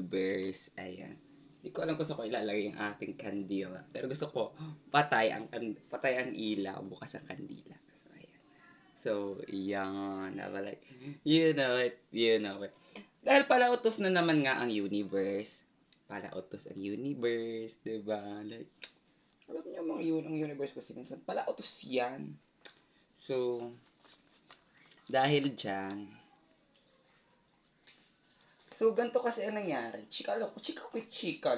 universe. Ayan. Hindi ko alam kung saan ko ilalagay yung ating kandila. Pero gusto ko patay ang ilaw, bukas ang kandila. So, ayan. So, yan. Like, you know it. Dahil pala utos na naman nga ang universe. Pala utos ang universe, diba? Like, alam niyo mga yun, ang universe kasi minsan pala utos yan. So, dahil dyan, so ganito kasi ang nangyari. Quick chika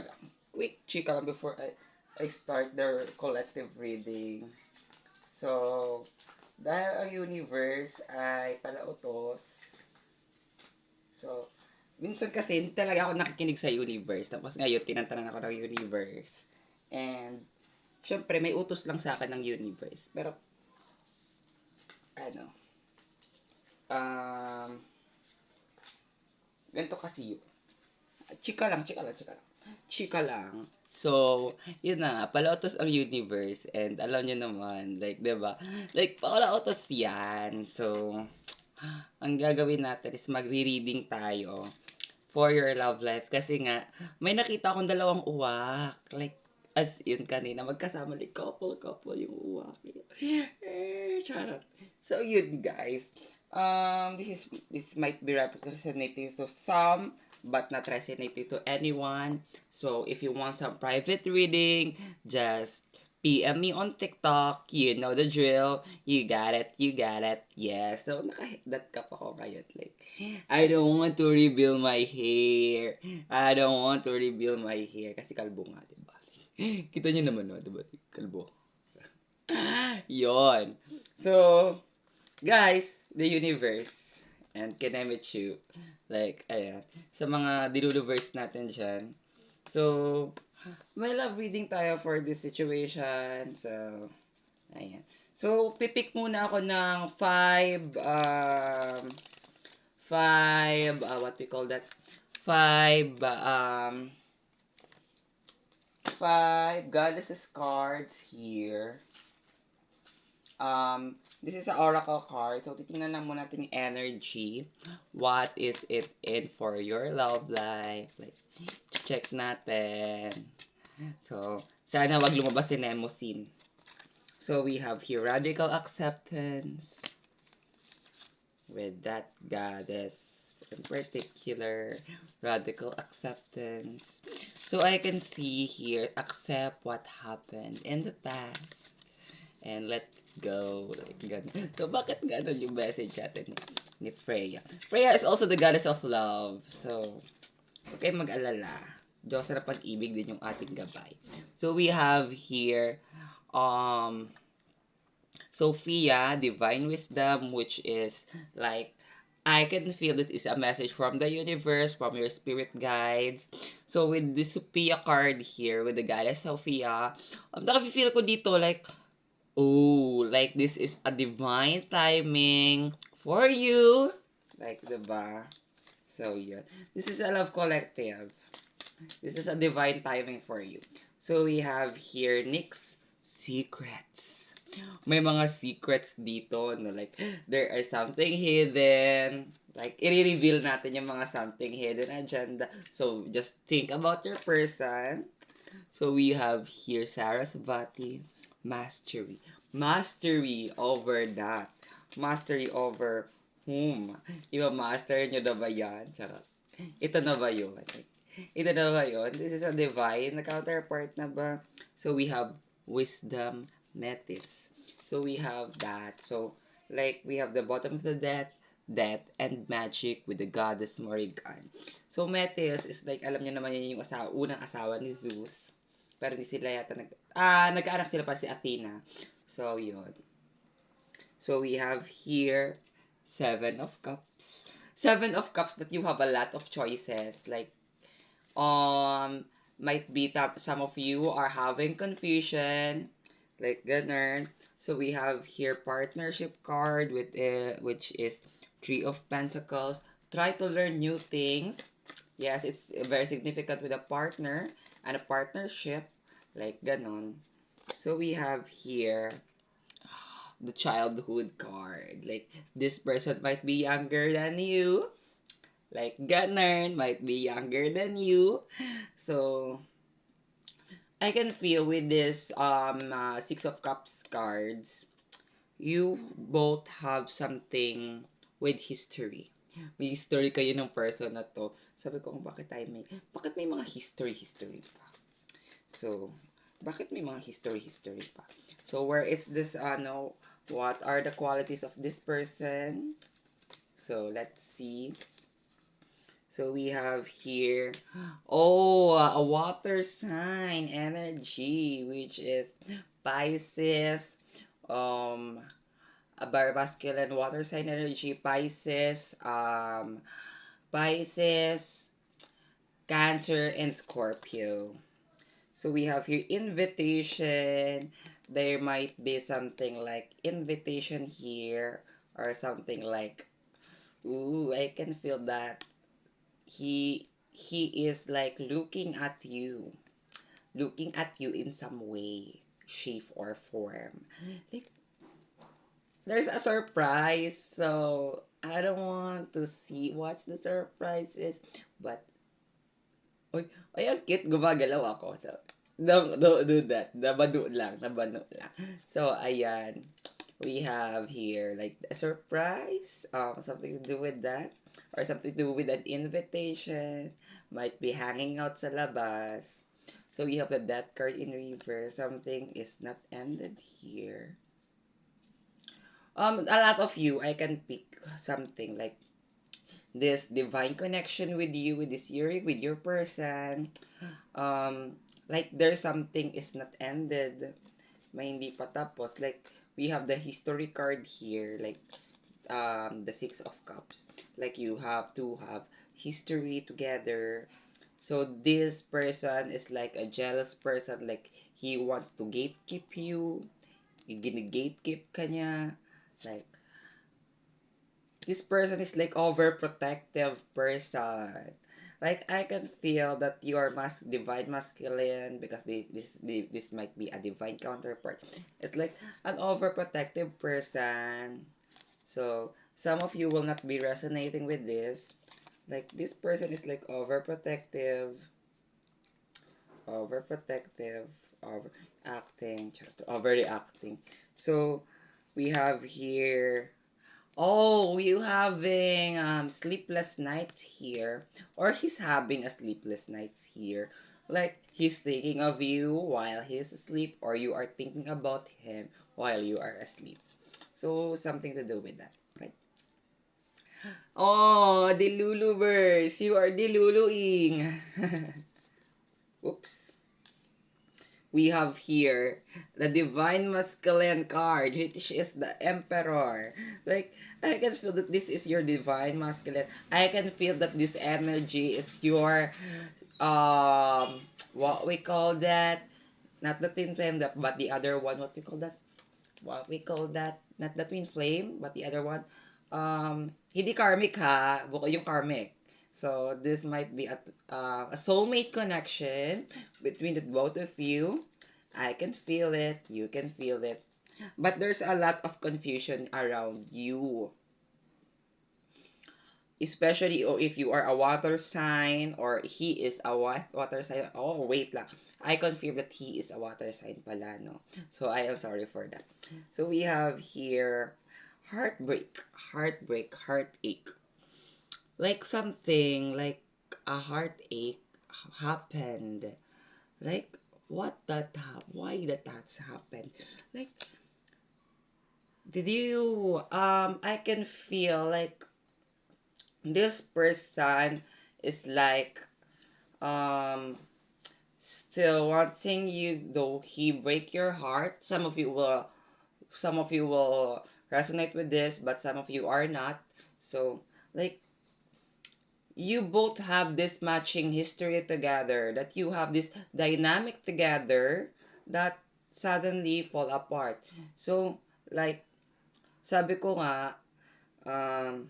lang before I start the collective reading. So, dahil ang universe ay palautos, so, minsan kasi hindi talaga ako nakikinig sa universe. Tapos ngayon, tinantanan ako ng universe. And, syempre, may utos lang sa akin ng universe. Pero, ano, um, ganito kasi yun. Chika lang. So, yun na nga, palautos ang universe. And alam nyo naman, like, diba? Like, palautos yan. So, ang gagawin natin is magre-reading tayo for your love life. Kasi nga, may nakita akong dalawang uwak. Like, as in kanina, magkasama like couple yung uwak. Charot. So, yun guys. This might be representative to some, but not resonating to anyone. So, if you want some private reading, just PM me on TikTok. You know the drill. You got it. Yes. So, naka-hit that cup ako ngayon. Like, I don't want to reveal my hair. Kasi kalbo nga, diba? Kita nyo naman, no? Diba? Kalbo. Yon. So, guys, the universe, and can I meet you? Like, ayan. Sa mga diluluverse natin dyan. So, may love reading tayo for this situation. So, ayan. So, pipick muna ako ng what we call that? Five goddesses cards here. This is an oracle card. So, titingnan lang muna natin yung energy. What is it in for your love life? Like, check natin. So, sana wag lumabas si Nemosin. So, we have here radical acceptance with that goddess in particular, radical acceptance. So, I can see here, accept what happened in the past and let go. Like, ganun. So, bakit ganun yung message natin ni Freya? Freya is also the goddess of love. So, huwag kayong mag-alala. Diyos na pag-ibig din yung ating gabay. So, we have here, Sophia, Divine Wisdom, which is like, I can feel it is a message from the universe, from your spirit guides. So, with the Sophia card here, with the goddess Sophia, nakafeel ko dito, like, oh, like this is a divine timing for you. Like, diba? So, yun. This is a love collective. This is a divine timing for you. So, we have here Nick's secrets. May mga secrets dito, no? Like, there are something hidden. Like, i-reveal natin yung mga something hidden agenda. So, just think about your person. So, we have here Sarasvati, mastery. Mastery over that. Mastery over whom? Master nyo na ba yan? Charot. Ito na ba yun? Ito na ba yun? This is a divine na counterpart na ba? So, we have wisdom, metis. So, we have that. So, like, we have the bottom of the death, and magic with the goddess Morrigan. So, Metis is like, alam niyo naman yun yung unang asawa ni Zeus. Pero hindi sila yata nagkaanak sila pa si Athena. So, yun. So, we have here, Seven of Cups. Seven of Cups that you have a lot of choices. Like, might be some of you are having confusion. Like, ganun. So, we have here partnership card with which is Three of Pentacles. Try to learn new things. Yes, it's very significant with a partner and a partnership. Like, ganon. So, we have here the childhood card. Like, this person might be younger than you. Like ganun, might be younger than you. So I can feel with this Six of Cups cards, you both have something with history. May history kayo ng person na to. Sabi ko, bakit may mga history pa? So, bakit may mga history pa? So, where is this, what are the qualities of this person? So, let's see. So, we have here, a water sign energy, which is Pisces, um, a masculine water sign energy, Pisces, Cancer, and Scorpio. So we have here invitation. There might be something like invitation here or something like, ooh, I can feel that he is like looking at you in some way, shape or form. Like there's a surprise, so I don't want to see what the surprise is, but oy, ay, ang cute, gumagalaw ako. So, don't do that. Nabano lang. So, ayan. We have here, like, a surprise, something to do with that, or something to do with an invitation, might be hanging out sa labas. So, we have the death card in reverse. Something is not ended here. A lot of you, I can pick something like this divine connection with you, with this Yuri, with your person. Like there's something is not ended, may hindi pa tapos. Like we have the history card here, like the Six of Cups. Like you have to have history together. So this person is like a jealous person, like he wants to gatekeep you. Gini-gatekeep ka niya. Like this person is like overprotective person. Like I can feel that you are divine masculine because this might be a divine counterpart. It's like an overprotective person. So some of you will not be resonating with this. Like this person is like overprotective, overacting, overreacting. So we have here. Oh, you having sleepless nights here, or he's having a sleepless nights here. Like he's thinking of you while he's asleep, or you are thinking about him while you are asleep. So something to do with that, right? Oh, delulubers, you are deluluing. Oops. We have here the divine masculine card, which is the emperor. Like I can feel that this is your divine masculine. I can feel that this energy is your what we call that, not the twin flame, but the other one, what we call that, not the twin flame, but the other one, hindi karmic ha, buko yung karmic. So this might be a soulmate connection between the both of you. I can feel it, you can feel it, but there's a lot of confusion around you, especially if you are a water sign or he is a water sign. Oh, wait lang. I confirm that he is a water sign pala, no? So, I am sorry for that. So, we have here heartache. Like something, like a heartache happened. Like, why that's happened? Like, did you, I can feel like this person is like um still wanting you, though he break your heart. Some of you will resonate with this, but some of you are not. So like you both have this matching history together, that you have this dynamic together that suddenly fall apart. So like sabi ko nga, um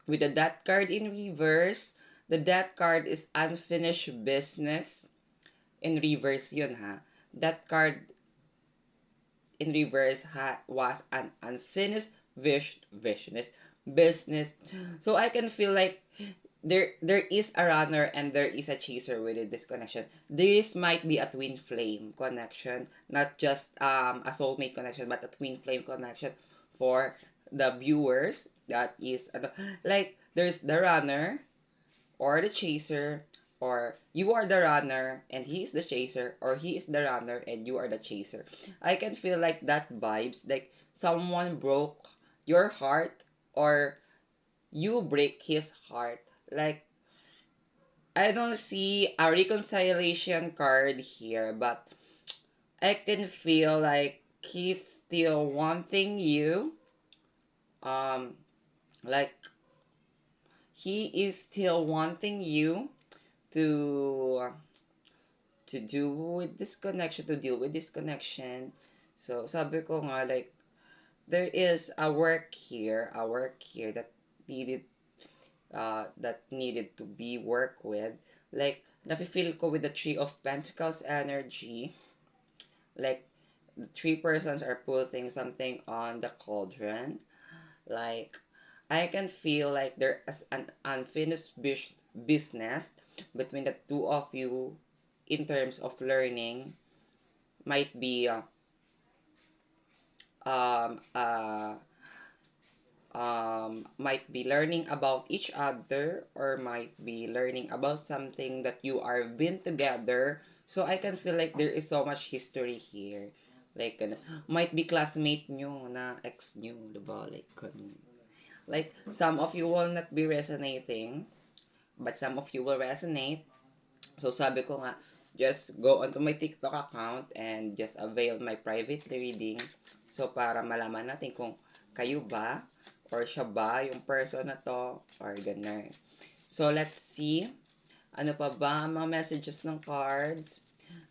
with the death card in reverse, the death card is unfinished business. In reverse yun ha. That card in reverse was an unfinished business. So I can feel like there is a runner and there is a chaser within this connection. This might be a twin flame connection, not just a soulmate connection, but a twin flame connection for the viewers. That is like there's the runner or the chaser, or you are the runner and he is the chaser, or he is the runner and you are the chaser. I can feel like that vibes, like someone broke your heart or you break his heart. Like I don't see a reconciliation card here, but I can feel like he's still wanting you. Um, like he is still wanting you to do with this connection, to deal with this connection. So sabi ko nga, like there is a work here that needed to be worked with. Like nafe-feel ko with the Three of Pentacles energy, like the three persons are putting something on the cauldron. Like I can feel like there is an unfinished business between the two of you in terms of learning. Might be um uh might be learning about each other, or might be learning about something that you are been together. So I can feel like there is so much history here. Like might be classmate nyo na ex nyo, diba? Like ganun. Like some of you will not be resonating, but some of you will resonate. So sabi ko nga, just go onto my TikTok account and just avail my private reading. So para malaman natin kung kayo ba or siya ba yung person na to or ganun. So let's see. Ano pa ba ang mga messages ng cards?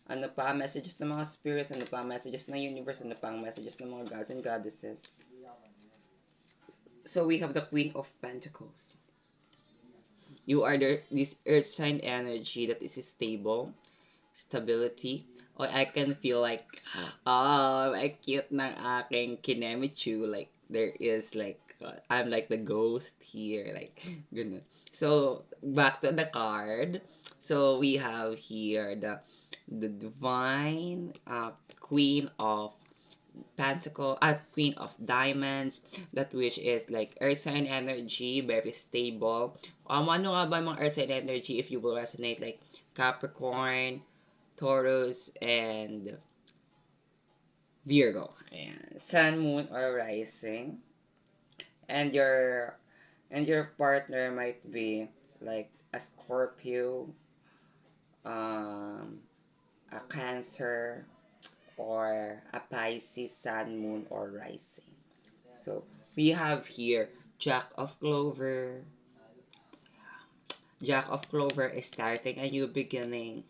Ano pa ang messages ng mga spirits? Ano pa ang messages ng universe? Ano pa ang messages ng mga gods and goddesses? So we have the Queen of Pentacles. You are this earth sign energy that is stable, stability. Or I can feel like, oh, ay cute ng aking kinemichu. Like, there is like, I'm like the ghost here. Like, ganun. So, back to the card. So, we have here the divine queen of pentacle, queen of diamonds, that which is like earth sign energy, very stable. Ano nga ba mga earth sign energy if you will resonate, like Capricorn, Taurus, and Virgo. Ayan. Sun, moon, or rising. And your partner might be like a Scorpio, um, a Cancer, or a Pisces, Sun, Moon, or Rising. So we have here Jack of Clover. Jack of Clover is starting a new beginning.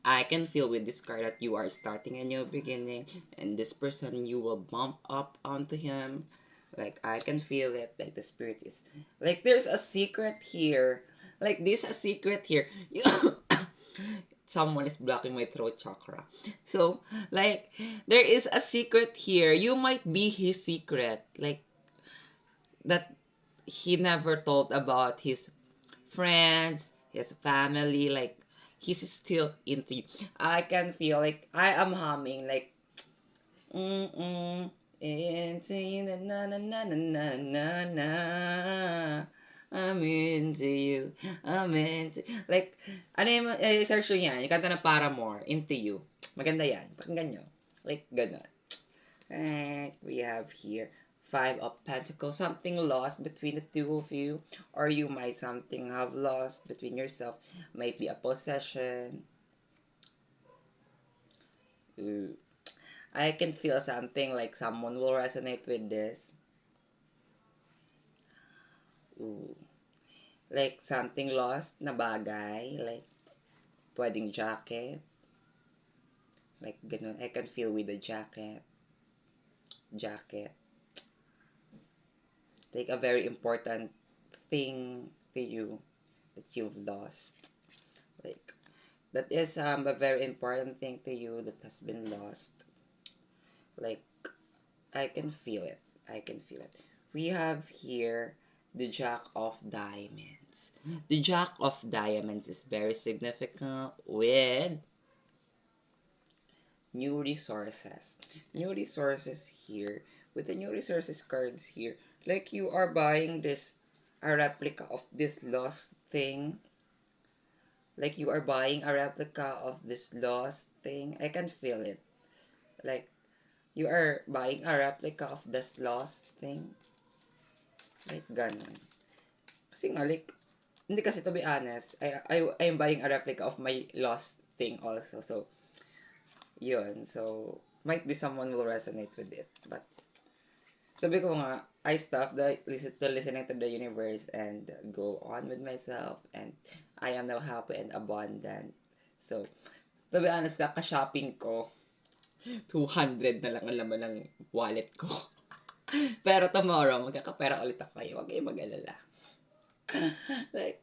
I can feel with this card that you are starting a new beginning, and this person you will bump up onto him. Like I can feel it. Like the spirit is like there's a secret here. Like this a secret here. Someone is blocking my throat chakra. So like there is a secret here. You might be his secret. Like that he never told about his friends, his family, like he's still into you. I can feel like I am humming like into you na na na na na na na I'm into you. I'm into like ano yung search nyo yan, yung kanta na Paramore, Into You. Maganda yan. Pakinggan nyo. Like gano'n. We have here Five of Pentacles, something lost between the two of you, or you might something have lost between yourself. Might be a possession. Ooh. I can feel something like someone will resonate with this. Ooh. Like something lost na bagay, like pwedeng jacket. Like ganun. I can feel with the jacket. Jacket. Like a very important thing to you that you've lost. Like that is a very important thing to you that has been lost. Like I can feel it. I can feel it. We have here the Jack of Diamonds. Diamonds. The Jack of Diamonds is very significant with new resources. New resources here. With the new resources cards here, like you are buying this a replica of this lost thing. Like you are buying a replica of this lost thing. I can feel it. Like you are buying a replica of this lost thing. Like ganon. Kasi nga, like, hindi kasi to be honest, I'm buying a replica of my lost thing also. So, yun. So, might be someone will resonate with it. But, sabi ko nga, I stop listening to the universe and go on with myself. And I am now happy and abundant. So, to be honest, kaka-shopping ko, 200 na lang ang laman ng wallet ko. Pero tomorrow, magkakapera ulit ako kayo. Huwag kayong mag-alala. Like,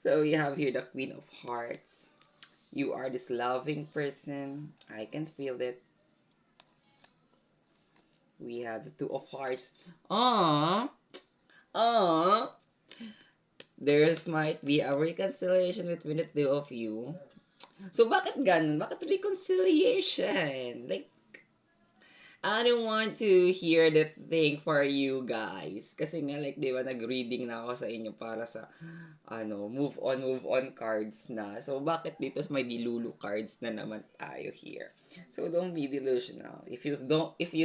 so we have here the Queen of Hearts. You are this loving person. I can feel it. We have the Two of Hearts. Aww. Aww. There's might be a reconciliation between the two of you. So, bakit ganun? Bakit reconciliation? Like, I don't want to hear that thing for you guys. Kasi nga, like, di ba, nag-reading na ako sa inyo para sa, move on cards na. So, bakit dito may dilulu cards na naman tayo here? So, don't be delusional. If you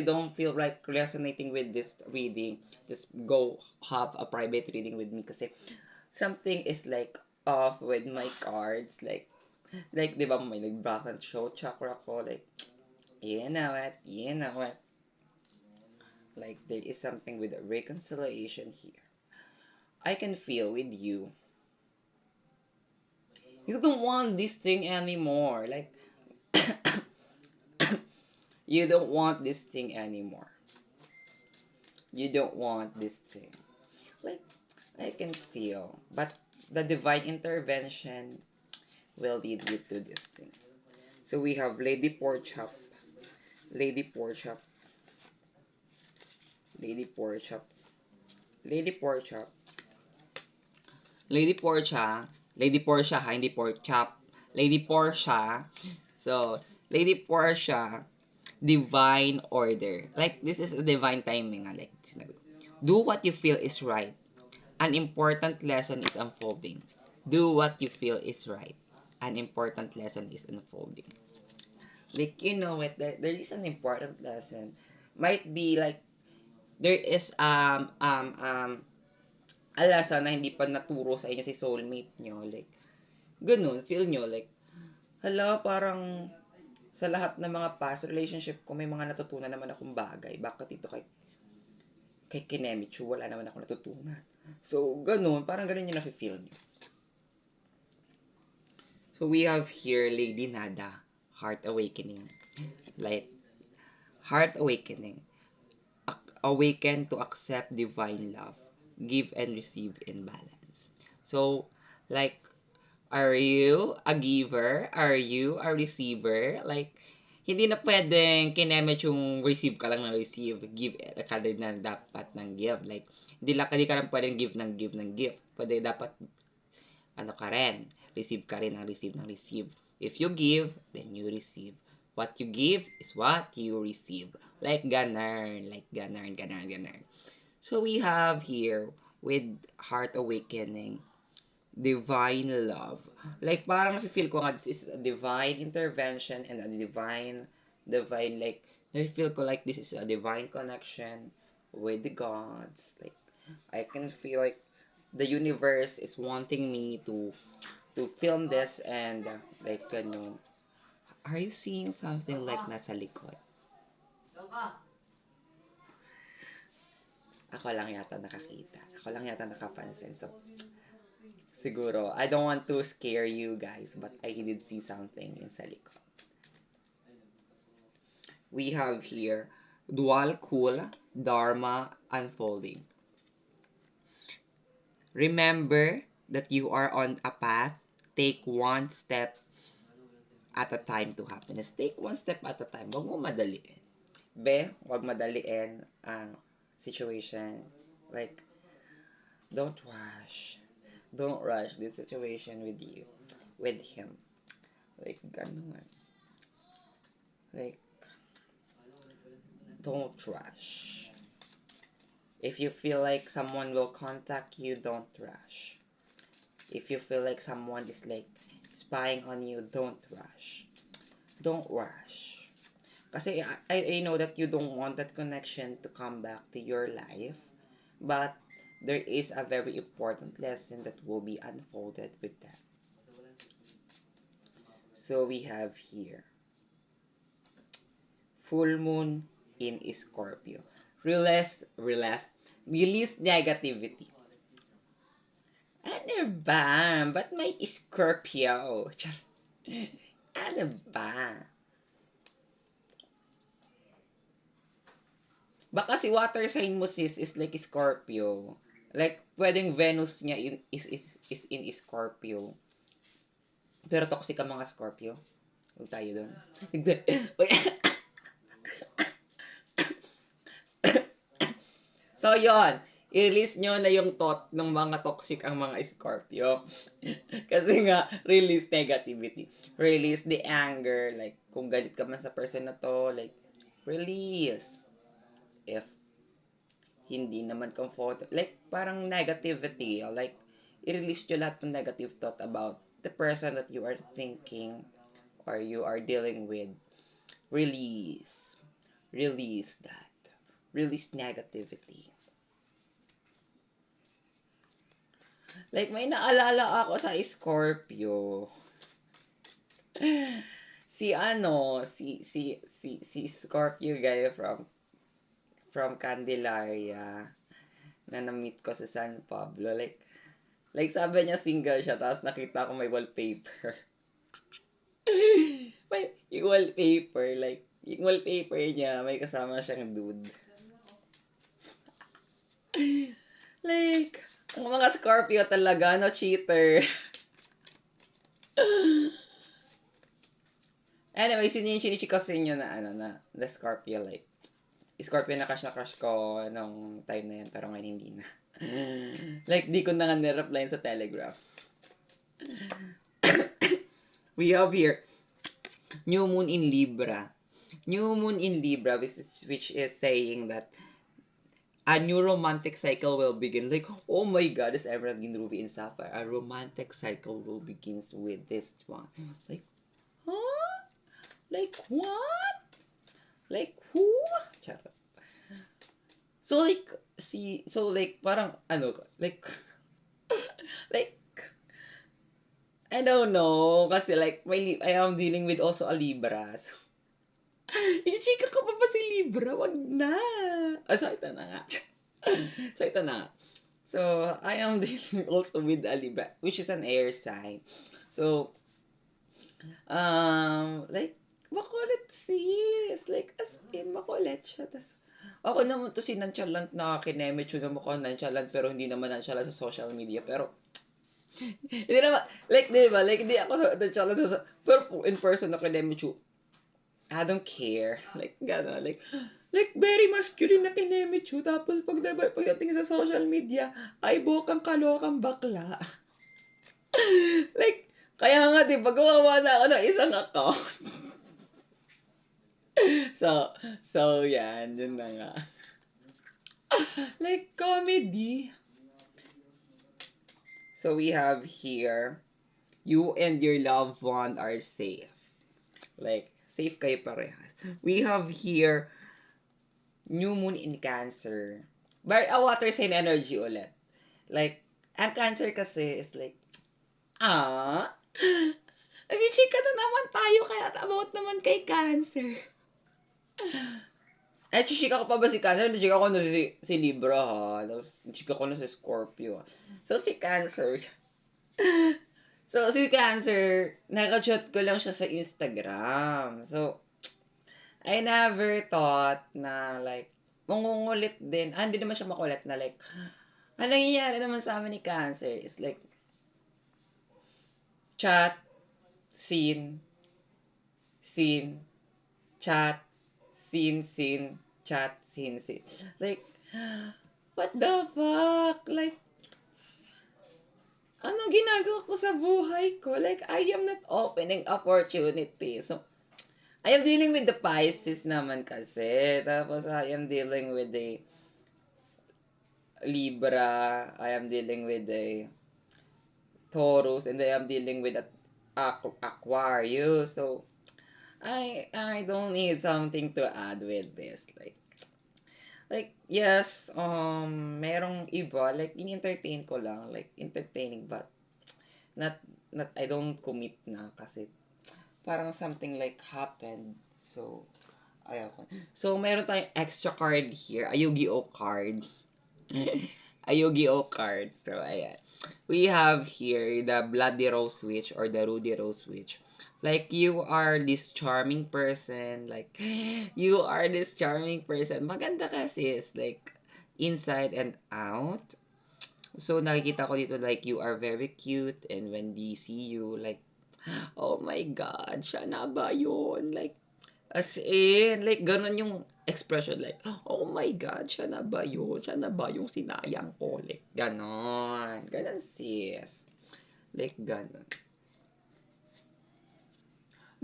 don't feel like resonating with this reading, just go have a private reading with me. Kasi, something is like off with my cards. Like, di ba, may nag-back and show chakra ko. Like, you know it. Like, there is something with a reconciliation here. I can feel with you. You don't want this thing anymore. Like, you don't want this thing anymore. You don't want this thing. Like, I can feel. But the divine intervention will lead you to this thing. So we have Lady Porchop, Lady Porchop, Lady Porchop, Lady Porchop, Lady Portia, Lady Portia, ha, hindi Porchop, Lady Portia. So, Lady Portia, divine order. Like, this is a divine timing. Like, sinabi ko. Do what you feel is right. An important lesson is unfolding. Do what you feel is right. An important lesson is unfolding. Like, you know it, there is an important lesson. Might be like, there is a lesson na hindi pa naturo sa inyo si soulmate nyo. Like, ganun, feel nyo, like, hala, parang sa lahat ng mga past relationship ko, may mga natutunan naman akong bagay. Bakit ito kay Kinemichu, wala naman ako natutunan. So, ganun, parang ganun yung nafe-feel nyo. So, we have here Lady Nada, Heart Awakening. Like, Heart Awakening. Awaken to accept divine love. Give and receive in balance. So, like, are you a giver? Are you a receiver? Like, hindi na pwedeng kinemit yung receive ka lang ng receive. Give ka din na dapat ng give. Like, hindi ka lang pwedeng give ng give ng give. Pwede dapat, ka rin. Receive ka rin ng receive ng receive. If you give, then you receive. What you give is what you receive. Like ganun. So we have here, with Heart Awakening, divine love. Like, parang nafe-feel ko nga, this is a divine intervention and a divine, like, nafe-feel ko like this is a divine connection with the gods. Like, I can feel like the universe is wanting me to film this and, like, ganun. Are you seeing something like nasa likod? Ako lang yata nakakita. Ako lang yata nakapansin. So, siguro, I don't want to scare you guys, but I did see something in sa likod. We have here, Dual Cool, Dharma Unfolding. Remember that you are on a path. Take one step at a time to happiness. Take one step at a time. Huwag mo madaliin. Wag madaliin ang situation. Like, Don't rush. Don't rush this situation with you, with him. Like, ganun. Like, don't rush. If you feel like someone will contact you, don't rush. If you feel like someone is like spying on you, don't rush. Don't rush. Kasi I know that you don't want that connection to come back to your life, but there is a very important lesson that will be unfolded with that. So we have here full moon in Scorpio. Release negativity. Ano ba? Ba't may Scorpio? Char. Ano ba? Baka si water sign mo sis is like Scorpio. Like, pwedeng Venus niya is in Scorpio. Pero toxic ang mga Scorpio. Huwag tayo doon. So, yon, i-release nyo na yung thought ng mga toxic ang mga Scorpio. Kasi nga, release negativity. Release the anger. Like, kung galit ka man sa person na to, like, release. If hindi naman comfort, like, parang negativity. Like, i-release nyo lahat ng negative thought about the person that you are thinking or you are dealing with. Release. Release that. Release negativity. Like, may naalala ako sa Scorpio. Si Scorpio guy from Candelaria na na-meet ko sa San Pablo. Like sabi niya single siya, tapos nakita ko may wallpaper. Yung wallpaper, like, yung wallpaper niya, may kasama siyang dude. Like, ang mga Scorpio talaga, no, cheater. Anyway, sinichikasin niyo na, the Scorpio, like, Scorpio na crush ko nung time na yun, pero ngayon hindi na. Like, di ko na nga nireply sa Telegram. We have here, New Moon in Libra. New Moon in Libra, which is saying that a new romantic cycle will begin. Like, oh my God, it's Emerald in Ruby and Sapphire. A romantic cycle will begin with this one. Like, huh? Like, what? Like, who? Charot. So, like, parang, like, like, I don't know, kasi like, I am dealing with also a Libra. So, i-chika ko pa ba si Libra? Wag na. So, ito na nga. So, I am dealing also with a Libra, which is an air sign. So, like, makulit sis. Like, as in, makulit siya. Tas, ako naman to si nonchalant na kinemit yun na mukhang nonchalant pero hindi naman nonchalant sa social media. Pero, hindi naman, like, di ba? Like, hindi ako nonchalant sa, pero in person na kinemit yun, I don't care. Like, gano'n. Like, very masculine na kinemit yun. Tapos, pagdating sa social media, ay, bokang kalokang bakla. Like, kaya nga, di ba, gumawa na ako ng isang account. So, yan. Yun na nga. Like, comedy. So, we have here, you and your loved one are safe. Like, safe kayo parehas. We have here, new moon in Cancer. But a water sign energy ulit. Like, ang Cancer kasi is like, nag-chika na naman tayo kaya about naman kay Cancer. Chika ko pa ba si Cancer? Chika ko na si Libra, ha? Tapos, chika ko na si Scorpio. So, si Cancer. So, si Cancer, naka-chat ko lang siya sa Instagram. So, I never thought na, like, mangungulit din. Hindi naman siya makulit na, like, ang nangyayari naman sa amin ni Cancer is, like, chat, scene, chat, scene, chat, scene. Like, what the fuck? Like, ano ginagawa ko sa buhay ko? Like, I am not opening opportunity. So, I am dealing with the Pisces naman kasi. Tapos, I am dealing with the Libra. I am dealing with the Taurus. And I am dealing with Aquarius. So, I don't need something to add with this. Yes, merong iba, like, in-entertain ko lang, like, entertaining, but not, I don't commit na kasi parang something like happened. So, ayaw ko. So, meron tayong extra card here, a Yu-Gi-Oh card. A Yu-Gi-Oh card. So, ayan. We have here the Bloody Rose Witch or the Rudy Rose Witch. Like, you are this charming person. Like, you are this charming person. Maganda kasi is like, inside and out. So, nakikita ko dito like, you are very cute. And when they see you, like, oh my God, siya na ba yun? Like, as in, like, ganun yung expression, like, oh my God, siya na ba yun? Siya na ba yung sinayang ko? Like, ganon. Ganon, sis. Like, ganon.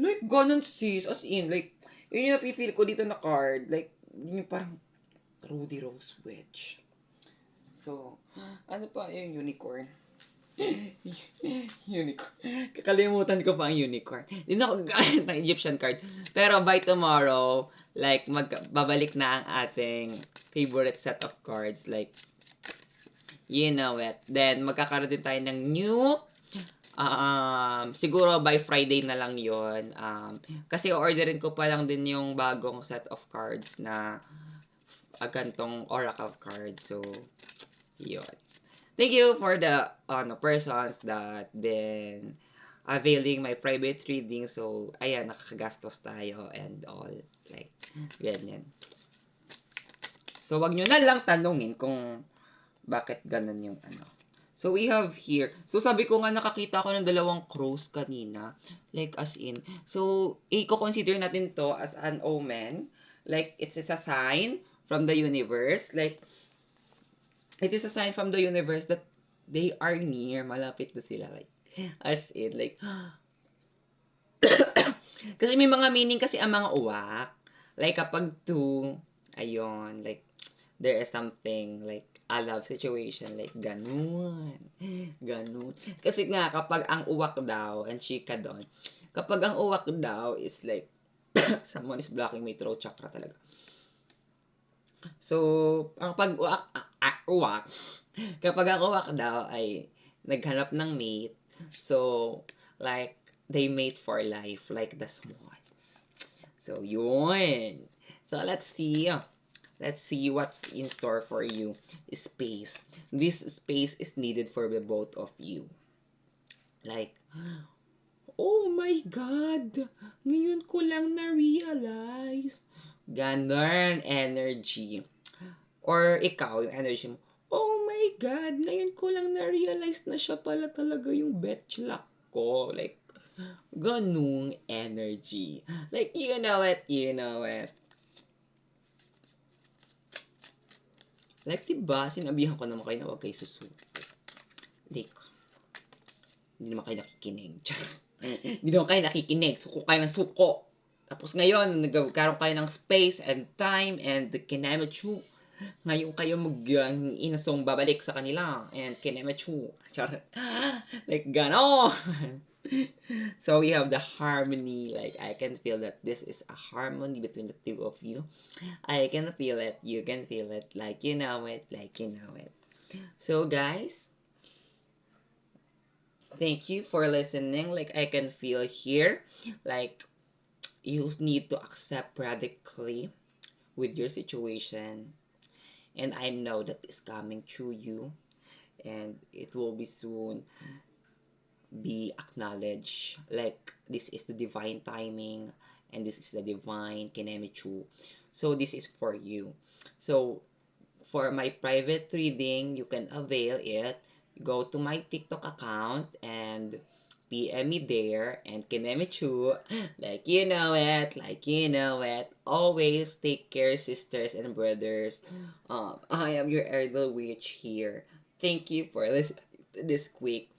Like, ganon, sis. As in, like, yun yung napifeel ko dito na card. Like, yun yung parang Rudy Rose Witch. So, ano pa yung unicorn? Unicorn. Kakalimutan ko pa ang unicorn. Hindi na ako gagamit ng Egyptian card. Pero by tomorrow, like, babalik na ang ating favorite set of cards. Like, you know it. Then, magkakaroon din tayo ng new, siguro by Friday na lang yon. Kasi orderin ko pa lang din yung bagong set of cards na gantong oracle cards. So, yun. Thank you for the persons that been availing my private reading. So, ayan, nakakagastos tayo and all. Like, ganyan. So, wag nyo na lang tanungin kung bakit ganun yung ano. So, we have here. So, sabi ko nga nakakita ko ng dalawang crows kanina. Like, as in. So, i-consider natin to as an omen. Like, it's a sign from the universe. Like, it is a sign from the universe that they are near. Malapit na sila. Like, as in, like, kasi may mga meaning kasi ang mga uwak. Like, kapag two, ayun, like, there is something, like, a love situation, like, ganun. Ganun. Kasi nga, kapag ang uwak daw, and chika doon, kapag ang uwak daw is like, someone is blocking my throat chakra talaga. So, ang pag-uwak, uwak, kapag ang uwak daw ay naghanap ng mate, so, like, they mate for life, like the swans. So, yun. So, let's see. Let's see what's in store for you. Space. This space is needed for the both of you. Like, oh my God! Ngayon ko lang na-realize. Ganon energy. Or ikaw, yung energy mo, oh my God! Ngayon ko lang na-realize na siya pala talaga yung betchlak ko. Like, ganung energy. Like, you know it, you know it. Like, diba, sinabihan ko naman kayo na huwag kayo susuko. Like, hindi naman kayo nakikinig. Hindi naman kayo nakikinig. Suko kayo ng suko. Tapos ngayon, nagkaroon kayo ng space and time and kinemachu. Ngayon kayo mag-inasong babalik sa kanila and kinemachu. Like, gano'n. So we have the harmony. Like, I can feel that this is a harmony between the two of you. I can feel it. You can feel it. Like, you know it. Like, you know it. So, guys, thank you for listening. Like, I can feel here. Like, you need to accept radically with your situation. And I know that is coming through you. And it will be soon be acknowledged. Like, this is the divine timing. And this is the divine kinemichu. So, this is for you. So, for my private reading, you can avail it. Go to my TikTok account and PM me there and kinemichu. Like, you know it. Like, you know it. Always take care, sisters and brothers. I am your Erdal Witch here. Thank you for this quick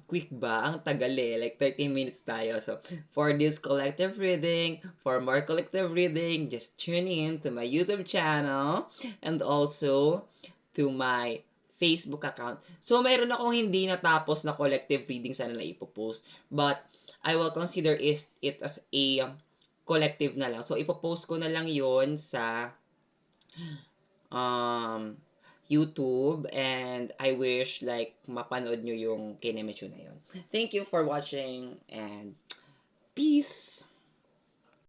quick ba? Ang tagal eh. Like 30 minutes tayo. So, for this collective reading, for more collective reading, just tune in to my YouTube channel and also to my Facebook account. So, mayroon akong hindi natapos na collective reading sana na ipopost. But, I will consider it as a collective na lang. So, ipopost ko na lang yon sa um, YouTube, and I wish like mapanood nyo yung kinemetsyo na yun. Thank you for watching, and peace!